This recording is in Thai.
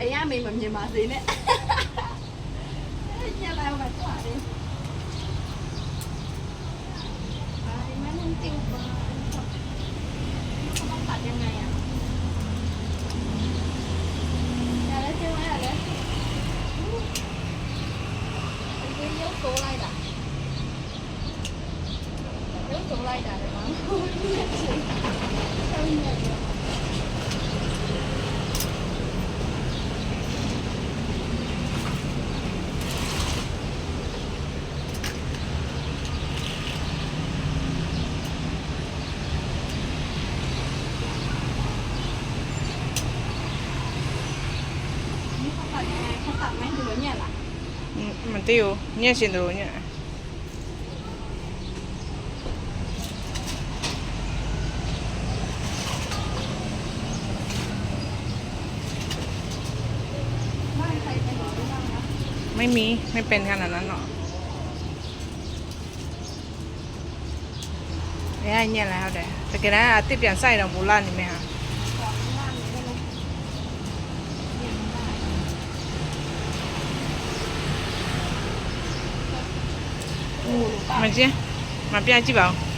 哎呀，没门面嘛，谁呢？现在我做啥的？啊，你们能丢吗？เขาต้องตัดยังไงอ่ะอย่าเลยใช่ไหมอย่าเลยมันคือยกตัวไรด่ะยกตัวไรด่ะเลยมั้งเนี่ยสิเจ้าเนี่ยเขาตัดไหมหรือว่าเนี่ยล่ะมันติวเนี่ยสินดูเนี่ยบ้านใครเป็นหรอไม่บ้างนะไม่มีไม่เป็นขนาดนั้นหรอกเนี่ยแล้วเด้แต่แกนะติเปลี่ยนไส้ดอกบุหรี่นี่มั้ยฮะမကျင်းမပြကြည့်ပါဦး